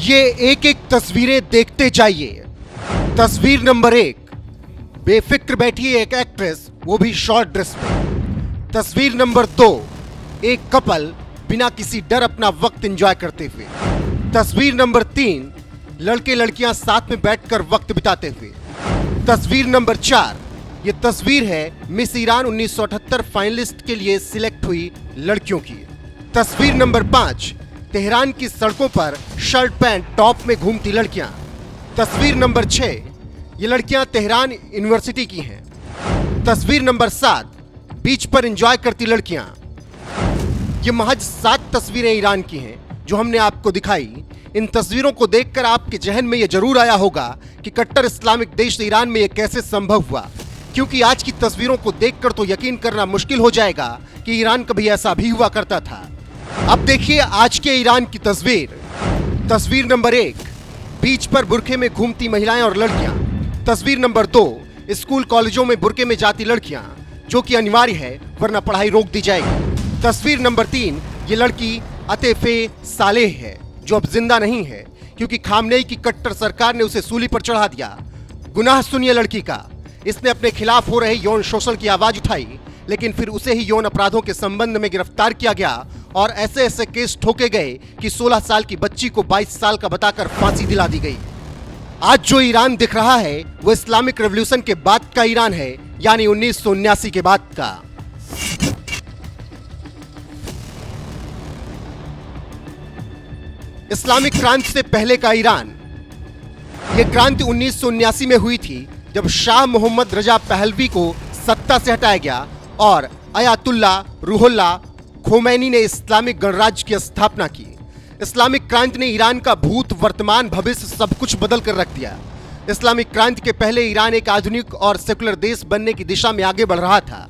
आइए एक एक तस्वीरें देखते जाइए। तस्वीर नंबर 1, बेफिक्र बैठी है एक एक्ट्रेस, वो भी शॉर्ट ड्रेस में। तस्वीर नंबर 2, एक कपल बिना किसी डर अपना वक्त एंजॉय करते हुए। तस्वीर नंबर 3, लड़के लड़कियां साथ में बैठकर वक्त बिताते हुए। तस्वीर नंबर 4, ये तस्वीर है मिस ईरान 1978 फाइनलिस्ट के लिए सिलेक्ट हुई लड़कियों की। तस्वीर नंबर 5, तेहरान की सड़कों पर शर्ट पैंट टॉप में घूमती लड़कियां। तस्वीर नंबर 6, ये लड़कियां तेहरान यूनिवर्सिटी की हैं। तस्वीर नंबर 7, बीच पर एंजॉय करती लड़कियां। ये महज 7 तस्वीरें ईरान की हैं जो हमने आपको दिखाई। इन तस्वीरों को देखकर आपके जहन में यह जरूर आया होगा कि कट्टर इस्लामिक देश ईरान में यह कैसे संभव हुआ, क्योंकि आज की तस्वीरों को देखकर तो यकीन करना मुश्किल हो जाएगा कि ईरान कभी ऐसा भी हुआ करता था। अब देखिए आज के ईरान की तस्वीर। तस्वीर नंबर 1, बीच पर बुरखे में घूमती महिलाएं और लड़कियां। तस्वीर नंबर 2, स्कूल कॉलेजों में बुरके में जाती लड़कियां, जो कि अनिवार्य है वरना पढ़ाई रोक दी जाएगी। तस्वीर नंबर 3, ये लड़की अतेफे सालेह है, जो अब जिंदा नहीं है क्योंकि खामनेई की कट्टर सरकार ने उसे सूली पर चढ़ा दिया। गुनाह सुनिए लड़की का, इसने अपने खिलाफ हो रहे यौन शोषण की आवाज उठाई, लेकिन फिर उसे ही यौन अपराधों के संबंध में गिरफ्तार किया गया और ऐसे ऐसे केस ठोके गए कि 16 साल की बच्ची को 22 साल का बताकर फांसी दिला दी गई। आज जो ईरान दिख रहा है वो इस्लामिक रेवोल्यूशन के बाद का ईरान है, यानी 1979 के बाद का। इस्लामिक क्रांति से पहले का ईरान। यह क्रांति 1979 में हुई थी, जब शाह मोहम्मद रजा पहलवी को सत्ता से हटाया गया और अयातुल्ला रूहुल्लाह खोमैनी ने इस्लामिक गणराज्य की स्थापना की। इस्लामिक क्रांति ने ईरान का भूत वर्तमान भविष्य सब कुछ बदल कर रख दिया। इस्लामिक क्रांति के पहले ईरान एक आधुनिक और सेकुलर देश बनने की दिशा में आगे बढ़ रहा था।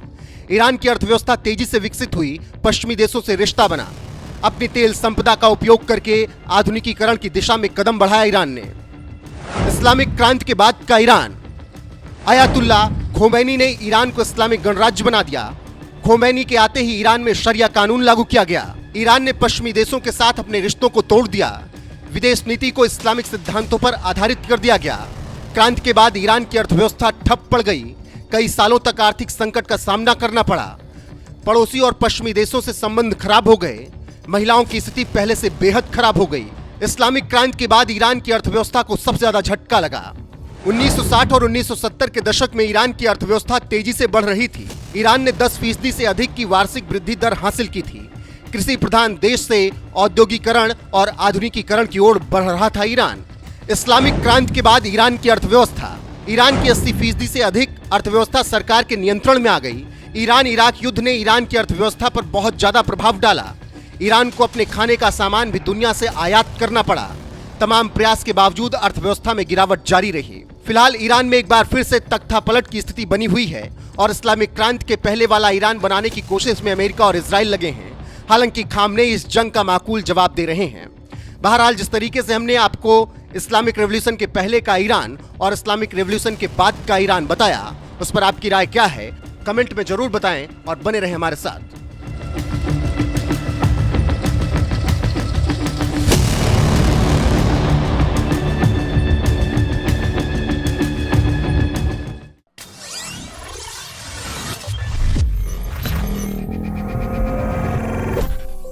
ईरान की अर्थव्यवस्था तेजी से विकसित हुई, पश्चिमी देशों से रिश्ता बना, अपनी तेल संपदा का उपयोग करके आधुनिकीकरण की दिशा में कदम बढ़ाया ईरान ने। इस्लामिक क्रांति के बाद का ईरान। अयातुल्ला खोमैनी ने ईरान को इस्लामिक गणराज्य बना दिया। खोमैनी के आते ही ईरान में शरिया कानून लागू किया गया। ईरान ने पश्चिमी देशों के साथ अपने रिश्तों को तोड़ दिया। विदेश नीति को इस्लामिक सिद्धांतों पर आधारित कर दिया गया। क्रांति के बाद ईरान की अर्थव्यवस्था ठप पड़ गई। कई सालों तक आर्थिक संकट का सामना करना पड़ा। पड़ोसी और पश्चिमी देशों से संबंध खराब हो गए। महिलाओं की स्थिति पहले से बेहद खराब हो गई। इस्लामिक क्रांति के बाद ईरान की अर्थव्यवस्था को सबसे ज्यादा झटका लगा। 1960 और 1970 के दशक में ईरान की अर्थव्यवस्था तेजी से बढ़ रही थी। ईरान ने 10% से अधिक की वार्षिक वृद्धि दर हासिल की थी। कृषि प्रधान देश से औद्योगिकरण और आधुनिकीकरण की ओर बढ़ रहा था ईरान। इस्लामिक क्रांति के बाद ईरान की अर्थव्यवस्था। ईरान की 80% से अधिक अर्थव्यवस्था सरकार के नियंत्रण में आ गई। ईरान इराक युद्ध ने ईरान की अर्थव्यवस्था पर बहुत ज्यादा प्रभाव डाला। ईरान को अपने खाने का सामान भी दुनिया से आयात करना पड़ा। तमाम प्रयास के बावजूद अर्थव्यवस्था में गिरावट जारी रही। फिलहाल ईरान में एक बार फिर से तख्तापलट की स्थिति बनी हुई है और इस्लामिक क्रांति के पहले वाला ईरान बनाने की कोशिश में अमेरिका और इजराइल लगे हैं। हालांकि खामनेई इस जंग का माकूल जवाब दे रहे हैं। बहरहाल जिस तरीके से हमने आपको इस्लामिक रेवोल्यूशन के पहले का ईरान और इस्लामिक रेवोल्यूशन के बाद का ईरान बताया, उस पर आपकी राय क्या है, कमेंट में जरूर बताएं और बने रहें हमारे साथ।